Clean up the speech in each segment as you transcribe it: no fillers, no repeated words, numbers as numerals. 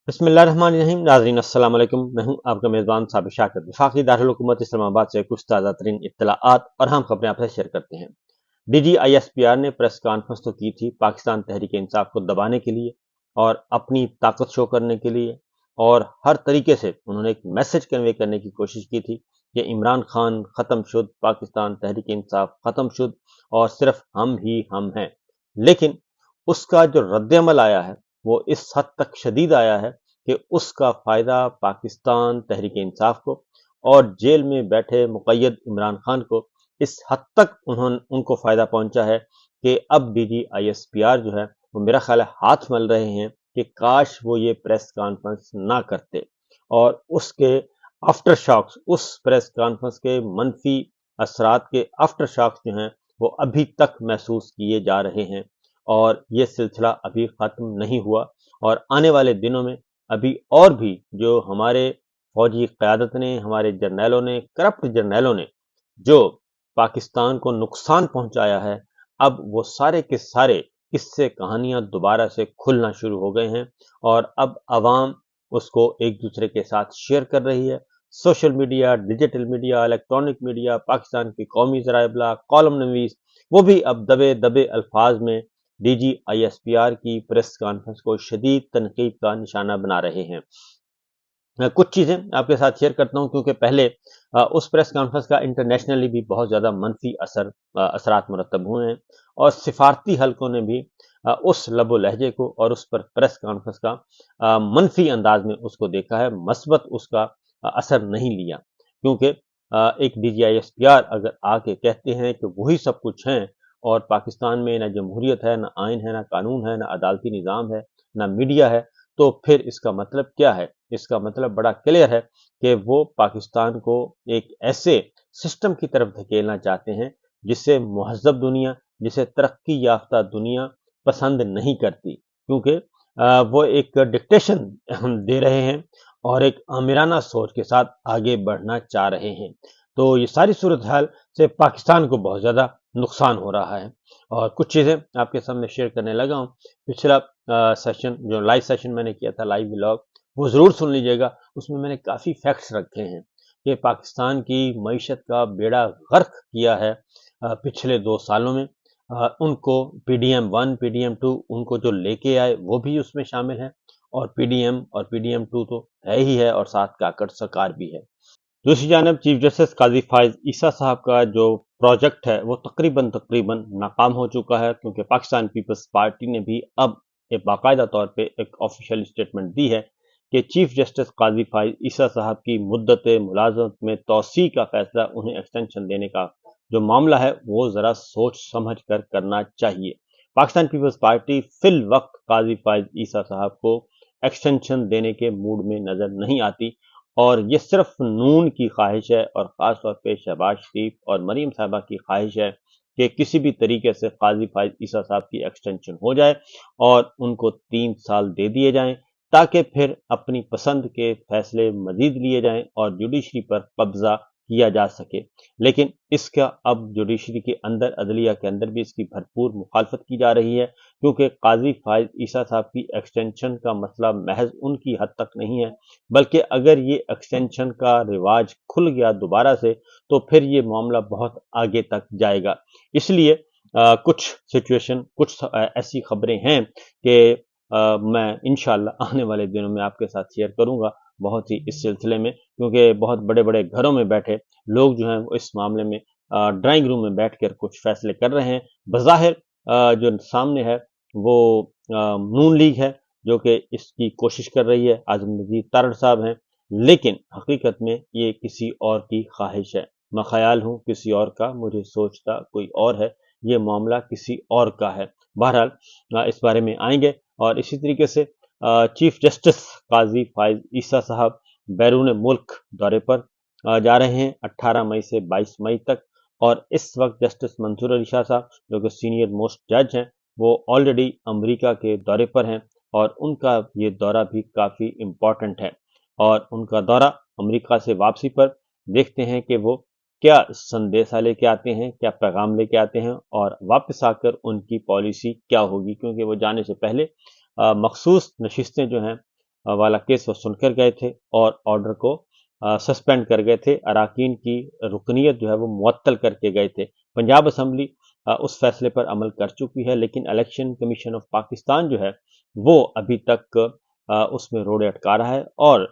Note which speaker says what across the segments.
Speaker 1: बिस्मिल्लाहिर्रहमानिर्रहीम। नाज़रीन अस्सलाम वालेकुम। मैं हूं आपका मेज़बान साबिर शाकिर। वफाकी दारुल हुकूमत इस्लामाबाद से कुछ ताज़ा तरीन इत्तलाआत और अहम खबरें आपसे शेयर करते हैं। DGISPR ने प्रेस कॉन्फ्रेंस तो की थी पाकिस्तान तहरीक इंसाफ को दबाने के लिए और अपनी ताकत शो करने के लिए, और हर तरीके से उन्होंने एक मैसेज कन्वे करने की कोशिश की थी कि इमरान खान ख़त्म शुद, पाकिस्तान तहरीक इंसाफ ख़त्म शुद और सिर्फ हम ही हम हैं। लेकिन उसका जो रद्द-ए-अमल आया है वो इस हद तक शदीद आया है कि उसका फ़ायदा पाकिस्तान तहरीक इंसाफ को और जेल में बैठे मुक़य्यद इमरान खान को इस हद तक उनको फ़ायदा पहुंचा है कि अब DGISPR जो है वो मेरा ख्याल है हाथ मल रहे हैं कि काश वो ये प्रेस कॉन्फ्रेंस ना करते, और उसके आफ्टर शॉक्स, उस प्रेस कॉन्फ्रेंस के मनफी असरात के आफ्टर शॉक्स जो हैं वो अभी तक महसूस किए जा रहे हैं, और ये सिलसिला अभी ख़त्म नहीं हुआ। और आने वाले दिनों में अभी और भी जो हमारे फौजी क़यादत ने, हमारे जर्नैलों ने, करप्ट जर्नैलों ने जो पाकिस्तान को नुकसान पहुंचाया है, अब वो सारे के सारे किस्से कहानियां दोबारा से खुलना शुरू हो गए हैं, और अब आवाम उसको एक दूसरे के साथ शेयर कर रही है। Social media, digital media, electronic media, Pakistan की कौमी ज़राए इब्लाग, कॉलम नवीस, वो भी अब दबे दबे अल्फाज में DGISPR की प्रेस कॉन्फ्रेंस को शदीद तनकीद का निशाना बना रहे हैं। मैं कुछ चीज़ें आपके साथ शेयर करता हूं, क्योंकि पहले उस प्रेस कॉन्फ्रेंस का इंटरनेशनली भी बहुत ज़्यादा मनफी असरात मुरतब हुए हैं, और सिफारती हलकों ने भी उस लबो लहजे को और उस पर प्रेस कॉन्फ्रेंस का मनफी अंदाज में उसको देखा है, मस्बत उसका असर नहीं लिया। क्योंकि एक DGISPR अगर आके कहते हैं कि वही सब कुछ हैं और पाकिस्तान में ना जमहूरियत है, ना आइन है, ना कानून है, ना अदालती निज़ाम है, ना मीडिया है, तो फिर इसका मतलब क्या है? इसका मतलब बड़ा क्लियर है कि वो पाकिस्तान को एक ऐसे सिस्टम की तरफ धकेलना चाहते हैं जिसे मुहज़्ज़ब दुनिया, जिसे तरक्की याफ्ता दुनिया पसंद नहीं करती, क्योंकि वो एक डिक्टेशन दे रहे हैं और एक आमिराना सोच के साथ आगे बढ़ना चाह रहे हैं। तो ये सारी सूरत हाल से पाकिस्तान को बहुत ज़्यादा नुकसान हो रहा है, और कुछ चीज़ें आपके सामने शेयर करने लगा हूँ। पिछला सेशन, जो लाइव सेशन मैंने किया था, लाइव व्लॉग, वो ज़रूर सुन लीजिएगा। उसमें मैंने काफ़ी फैक्ट्स रखे हैं कि पाकिस्तान की मईशत का बेड़ा गर्क किया है पिछले 2 सालों में। उनको PDM-1, PDM-2 उनको जो लेके आए वो भी उसमें शामिल है, और PDM और PDM-2 तो है ही है, और साथ काकड़ सरकार भी है। दूसरी जानब चीफ जस्टिस काजी फाइज ईसा साहब का जो प्रोजेक्ट है वो तकरीबन नाकाम हो चुका है, क्योंकि पाकिस्तान पीपल्स पार्टी ने भी अब एक बाकायदा तौर पे एक ऑफिशियल स्टेटमेंट दी है कि चीफ जस्टिस काजी फाइज ईसा साहब की मुद्दत मुलाजमत में तोसी का फैसला, उन्हें एक्सटेंशन देने का जो मामला है वो ज़रा सोच समझ कर करना चाहिए। पाकिस्तान पीपल्स पार्टी फिल वक्त काजी फाइज ईसा साहब को एक्सटेंशन देने के मूड में नज़र नहीं आती, और ये सिर्फ नून की ख्वाहिश है, और ख़ास तौर पे शहबाज शरीफ और मरीम साहबा की ख्वाहिश है कि किसी भी तरीके से काजी फाइज ईसा साहब की एक्सटेंशन हो जाए और उनको 3 साल दे दिए जाएं, ताकि फिर अपनी पसंद के फैसले मजीद लिए जाएं और जुडिशरी पर कब्जा किया जा सके। लेकिन इसका अब जुडिशरी के अंदर, अदलिया के अंदर भी इसकी भरपूर मुखालफत की जा रही है, क्योंकि काजी फाइज ईसा साहब की एक्सटेंशन का मसला महज उनकी हद तक नहीं है, बल्कि अगर ये एक्सटेंशन का रिवाज खुल गया दोबारा से तो फिर ये मामला बहुत आगे तक जाएगा। इसलिए कुछ सिचुएशन, कुछ ऐसी खबरें हैं कि मैं इंशाल्लाह आने वाले दिनों में आपके साथ शेयर करूंगा बहुत ही इस सिलसिले में, क्योंकि बहुत बड़े बड़े घरों में बैठे लोग जो हैं वो इस मामले में ड्राइंग रूम में बैठकर कुछ फैसले कर रहे हैं। बज़ाहिर जो सामने है वो नून लीग है जो कि इसकी कोशिश कर रही है, आज़म नज़ीर तारड़ साहब हैं, लेकिन हकीकत में ये किसी और की ख्वाहिश है। मैं ख्याल हूँ किसी और का, मुझे सोचता कोई और है, ये मामला किसी और का है। बहरहाल इस बारे में आएंगे। और इसी तरीके से चीफ जस्टिस काजी फाइज ईसा साहब बैरून मुल्क दौरे पर जा रहे हैं 18 मई से 22 मई तक, और इस वक्त जस्टिस मंसूर अली शाह साहब जो कि सीनियर मोस्ट जज हैं वो ऑलरेडी अमेरिका के दौरे पर हैं, और उनका ये दौरा भी काफ़ी इम्पोर्टेंट है। और उनका दौरा अमेरिका से वापसी पर देखते हैं कि वो क्या संदेशा लेके आते हैं, क्या पैगाम लेके आते हैं, और वापस आकर उनकी पॉलिसी क्या होगी, क्योंकि वो जाने से पहले मखसूस नशिस्तें जो हैं वाला केस वो सुनकर गए थे और ऑर्डर को सस्पेंड कर गए थे। अराकीन की रुकनीत जो है वो मुअत्तल करके गए थे। पंजाब असम्बली उस फैसले पर अमल कर चुकी है, लेकिन इलेक्शन कमीशन ऑफ पाकिस्तान जो है वो अभी तक उसमें रोड़े अटका रहा है और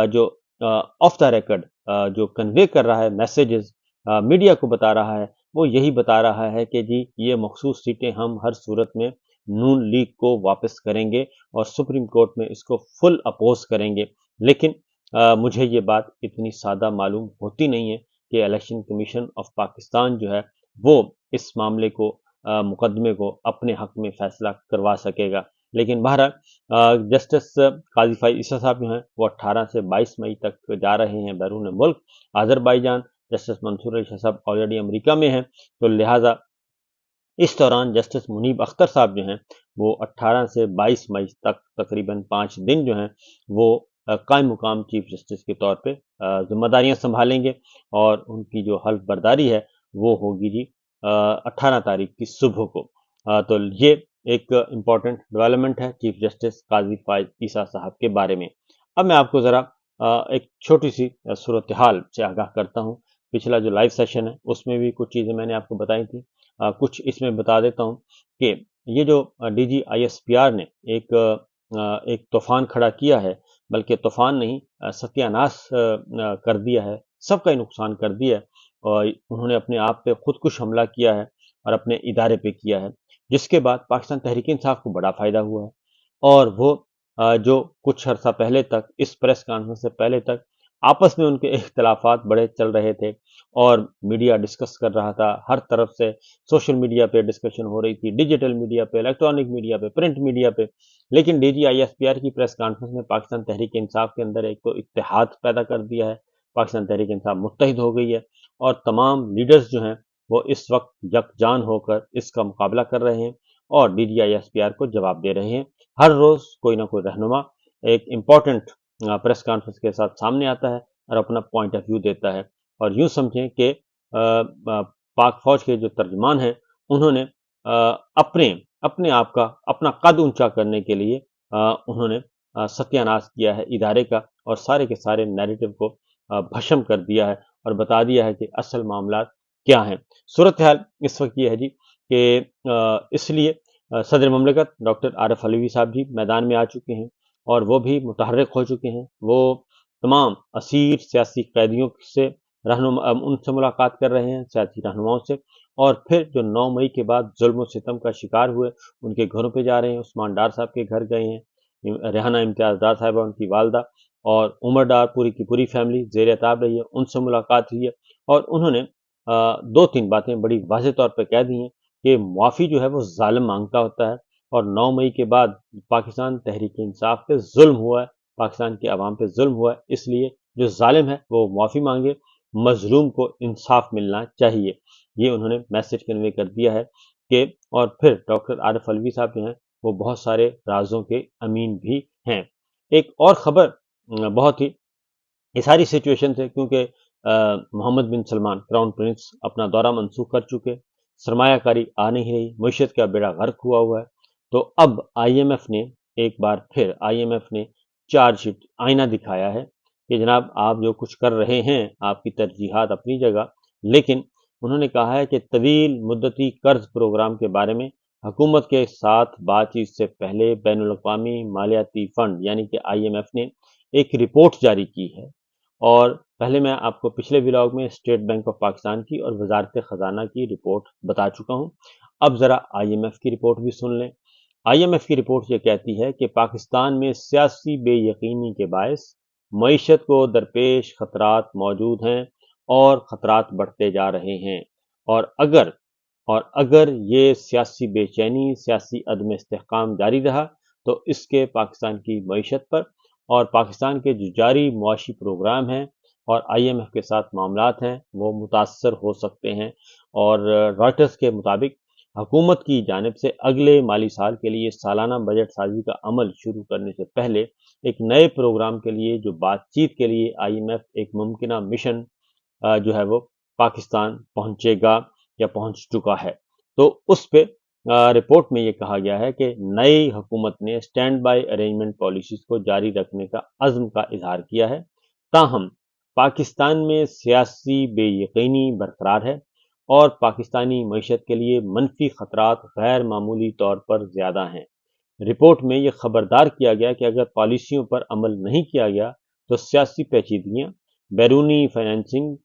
Speaker 1: जो ऑफ द रिकॉर्ड जो कन्वे कर रहा है मैसेजेस, मीडिया को बता रहा है, वो यही बता रहा है कि जी ये मखसूस सीटें हम हर सूरत में नून लीग को वापस करेंगे और सुप्रीम कोर्ट में इसको फुल अपोज करेंगे। लेकिन मुझे ये बात इतनी सादा मालूम होती नहीं है कि इलेक्शन कमीशन ऑफ पाकिस्तान जो है वो इस मामले को मुकदमे को अपने हक में फैसला करवा सकेगा। लेकिन बहरहाल जस्टिस काजी फाइज ईसा साहब जो हैं वो 18 से 22 मई तक जा रहे हैं बैरून मुल्क अजरबैजान। जस्टिस मंसूर अली शाह साहब ऑलरेडी अमेरिका में हैं, तो लिहाजा इस दौरान जस्टिस मुनीब अख्तर साहब जो हैं वो 18 से 22 मई तक तकरीबन 5 दिन जो हैं वो कायम मुकाम चीफ जस्टिस के तौर पे जिम्मेदारियां संभालेंगे और उनकी जो हल्फ बर्दारी है वो होगी जी 18 तारीख की सुबह को। तो ये एक इम्पॉर्टेंट डेवलपमेंट है चीफ जस्टिस काजी फाइज ईसा साहब के बारे में। अब मैं आपको ज़रा एक छोटी सी सूरत हाल से आगाह करता हूँ। पिछला जो लाइव सेशन है उसमें भी कुछ चीज़ें मैंने आपको बताई थी, कुछ इसमें बता देता हूँ कि ये जो DGISPR ने एक तूफान खड़ा किया है, बल्कि तूफान नहीं सत्यानाश कर दिया है, सबका ही नुकसान कर दिया है और उन्होंने अपने आप पे खुदकुश हमला किया है और अपने इदारे पे किया है, जिसके बाद पाकिस्तान तहरीक इंसाफ को बड़ा फायदा हुआ है। और वो जो कुछ अर्सा पहले तक इस प्रेस कॉन्फ्रेंस से पहले तक आपस में उनके इख्तलाफात बड़े चल रहे थे और मीडिया डिस्कस कर रहा था, हर तरफ से सोशल मीडिया पे डिस्कशन हो रही थी, डिजिटल मीडिया पे, इलेक्ट्रॉनिक मीडिया पे, प्रिंट मीडिया पे। लेकिन DGISPR की प्रेस कॉन्फ्रेंस में पाकिस्तान तहरीक इंसाफ के अंदर एक तो इत्तेहाद पैदा कर दिया है, पाकिस्तान तहरीक इंसाफ मुत्तहिद हो गई है और तमाम लीडर्स जो हैं वो इस वक्त यकजान होकर इसका मुकाबला कर रहे हैं और DGISPR को जवाब दे रहे हैं। हर रोज कोई ना कोई रहनुमा एक इम्पॉर्टेंट प्रेस कॉन्फ्रेंस के साथ सामने आता है और अपना पॉइंट ऑफ व्यू देता है और यूं समझें कि पाक फौज के जो तर्जमान हैं उन्होंने अपने अपने आप का अपना कद ऊंचा करने के लिए उन्होंने सत्यानाश किया है इदारे का और सारे के सारे नैरेटिव को भस्म कर दिया है और बता दिया है कि असल मामला क्या है। सूरत हाल इस वक्त ये है जी कि इसलिए सदर ममलकत डॉक्टर आरिफ अलवी साहब जी मैदान में आ चुके हैं और वो भी मुतहर्रिक हो चुके हैं। वो तमाम असीर सियासी कैदियों से उनसे मुलाकात कर रहे हैं, सियासी रहनुमाओं से, और फिर जो 9 मई के बाद जुल्म सितम का शिकार हुए उनके घरों पे जा रहे हैं। उस्मान डार साहब के घर गए हैं, रेहाना इम्तियाज डार साहिबा उनकी वालदा और उमर डार पूरी की पूरी फैमिली जेर एताब रही है, उनसे मुलाकात हुई है और उन्होंने 2-3 बातें बड़ी वाज़ेह तौर पर कह दी हैं कि मुआफ़ी जो है वो ज़ालिम मांगता होता है और 9 मई के बाद पाकिस्तान तहरीक इंसाफ पे जुल्म हुआ है, पाकिस्तान के अवाम पे जुल्म हुआ है, इसलिए जो ज़ालिम है वो मुआफ़ी मांगे, मजलूम को इंसाफ मिलना चाहिए। ये उन्होंने मैसेज कन्वे कर दिया है कि और फिर डॉक्टर आरिफ अलवी साहब जो हैं वो बहुत सारे राजों के अमीन भी हैं। एक और ख़बर बहुत ही ये सारी सिचुएशन है क्योंकि मोहम्मद बिन सलमान क्राउन प्रिंस अपना दौरा मनसूख कर चुके, सरमायाकारी आ नहीं रही, मईशत का बेड़ा गर्क हुआ है। तो अब IMF ने एक बार फिर IMF ने चार्जशीट आईना दिखाया है कि जनाब आप जो कुछ कर रहे हैं आपकी तरजीहात अपनी जगह, लेकिन उन्होंने कहा है कि तवील मुद्दती कर्ज प्रोग्राम के बारे में हुकूमत के साथ बातचीत से पहले बैनुल-अक़वामी मालियाती फंड यानी कि IMF ने एक रिपोर्ट जारी की है। और पहले मैं आपको पिछले व्लॉग में स्टेट बैंक ऑफ पाकिस्तान की और वजारत ख़जाना की रिपोर्ट बता चुका हूँ। अब ज़रा IMF की रिपोर्ट भी सुन लें। IMF की रिपोर्ट ये कहती है कि पाकिस्तान में सियासी बेयकीनी के बायस मईशत को दरपेश खतरात मौजूद हैं और खतरात बढ़ते जा रहे हैं और अगर ये सियासी बेचैनी, सियासी अदम इस्तेहकाम जारी रहा तो इसके पाकिस्तान की मईशत पर और पाकिस्तान के जो जारी मुआशी प्रोग्राम हैं और IMF के साथ मामलात हैं वो मुतासर हो सकते हैं। और रॉयटर्स के मुताबिक हुकूमत की जानिब से अगले माली साल के लिए सालाना बजट साजी का अमल शुरू करने से पहले एक नए प्रोग्राम के लिए जो बातचीत के लिए IMF एक मुमकिना मिशन जो है वो पाकिस्तान पहुंचेगा या पहुंच चुका है, तो उस पे रिपोर्ट में ये कहा गया है कि नई हुकूमत ने स्टैंड बाई अरेंजमेंट पॉलिसीज को जारी रखने का अज़्म का इजहार किया है। ताहम पाकिस्तान में सियासी बेयकीनी बरकरार है और पाकिस्तानी मईशत के लिए मनफी खतरात गैर मामूली तौर पर ज़्यादा हैं। रिपोर्ट में यह खबरदार किया गया कि अगर पॉलिसियों पर अमल नहीं किया गया तो सियासी पेचीदगियां बैरूनी फाइनेंसिंग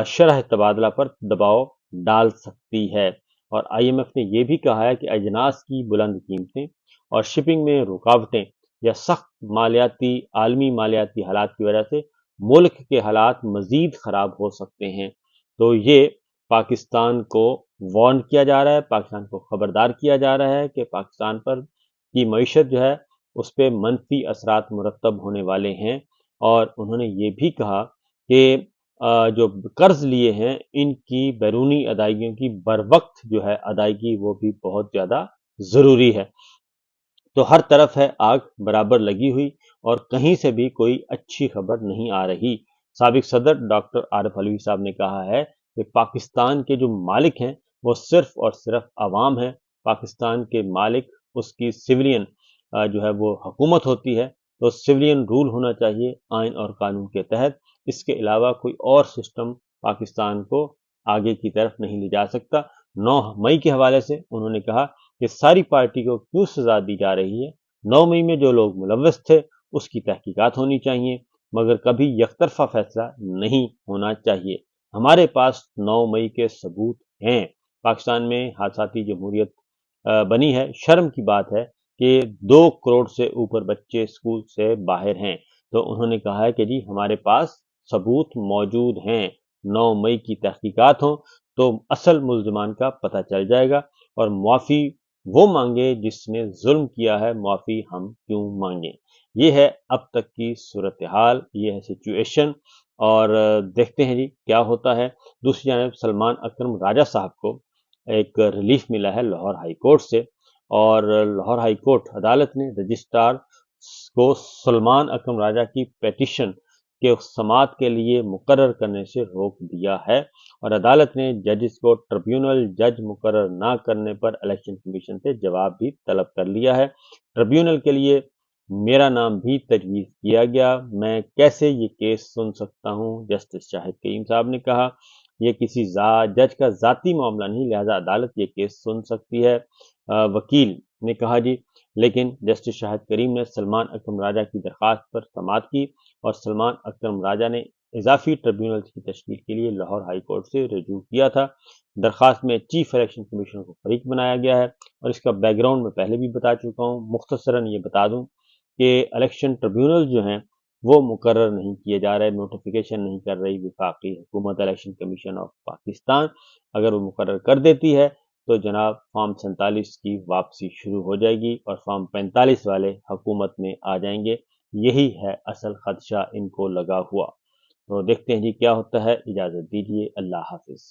Speaker 1: शरह तबादला पर दबाव डाल सकती है। और IMF ने यह भी कहा है कि अजनास की बुलंद कीमतें और शिपिंग में रुकावटें या सख्त मालियाती आलमी मालियाती हालात की वजह से मुल्क के हालात मजीद खराब हो सकते हैं। तो ये पाकिस्तान को वार्न किया जा रहा है, पाकिस्तान को खबरदार किया जा रहा है कि पाकिस्तान पर की मईशत जो है उस पर मनफी असरात मुरतब होने वाले हैं। और उन्होंने ये भी कहा कि जो कर्ज लिए हैं इनकी बैरूनी अदायगियों की बर वक्त जो है अदायगी वो भी बहुत ज़्यादा ज़रूरी है। तो हर तरफ है आग बराबर लगी हुई और कहीं से भी कोई अच्छी खबर नहीं आ रही। साबिक सदर डॉक्टर आरिफ अलवी साहब ने कहा है कि पाकिस्तान के जो मालिक हैं वो सिर्फ और सिर्फ आवाम है। पाकिस्तान के मालिक उसकी सिविलियन जो है वो हुकूमत होती है, तो सिविलियन रूल होना चाहिए आइन और कानून के तहत। इसके अलावा कोई और सिस्टम पाकिस्तान को आगे की तरफ नहीं ले जा सकता। 9 मई के हवाले से उन्होंने कहा कि सारी पार्टी को क्यों सजा दी जा रही है। 9 मई में जो लोग मुलव्वस थे उसकी तहकीकात होनी चाहिए, मगर कभी यकतरफा फैसला नहीं होना चाहिए। हमारे पास 9 मई के सबूत हैं। पाकिस्तान में हादसाती जमहूरियत बनी है। शर्म की बात है कि 2 करोड़ से ऊपर बच्चे स्कूल से बाहर हैं। तो उन्होंने कहा है कि जी हमारे पास सबूत मौजूद हैं। 9 मई की तहकीकात हो तो असल मुल्ज़िमान का पता चल जाएगा और मुआफ़ी वो मांगे जिसने जुल्म किया है, मुआफ़ी हम क्यों मांगे। ये है अब तक की सूरत हाल, ये है सिचुएशन। और देखते हैं जी क्या होता है। दूसरी जानब सलमान अकरम राजा साहब को एक रिलीफ मिला है लाहौर हाई कोर्ट से। और लाहौर हाई कोर्ट अदालत ने रजिस्ट्रार को सलमान अकरम राजा की पेटिशन के समाअत के लिए मुकर्रर करने से रोक दिया है। और अदालत ने जजिस को ट्रिब्यूनल जज मुकर्रर ना करने पर इलेक्शन कमीशन से जवाब भी तलब कर लिया है। ट्रिब्यूनल के लिए मेरा नाम भी तजवीज़ किया गया, मैं कैसे ये केस सुन सकता हूँ। जस्टिस शाहिद करीम साहब ने कहा यह किसी जज का ज़ाती मामला नहीं, लिहाजा अदालत ये केस सुन सकती है। वकील ने कहा जी, लेकिन जस्टिस शाहिद करीम ने सलमान अकरम राजा की दरख्वास्त पर समाअत की और सलमान अकरम राजा ने इजाफी ट्रिब्यूनल की तश्कील के लिए लाहौर हाई कोर्ट से रजू किया था। दरख्वास्त में चीफ इलेक्शन कमीशनर को फरीक बनाया गया है और इसका बैकग्राउंड मैं पहले भी बता चुका हूँ। मुख्तसरन ये बता दूँ कि इलेक्शन ट्रिब्यूनल जो हैं वो मुकर्रर नहीं किए जा रहे, नोटिफिकेशन नहीं कर रही वफाकी हुकूमत इलेक्शन कमीशन ऑफ पाकिस्तान। अगर वो मुकर्रर कर देती है तो जनाब फॉर्म 47 की वापसी शुरू हो जाएगी और फॉर्म 45 वाले हुकूमत में आ जाएंगे। यही है असल खदशा इनको लगा हुआ। तो देखते हैं जी क्या होता है। इजाज़त दीजिए, अल्लाह हाफिज़।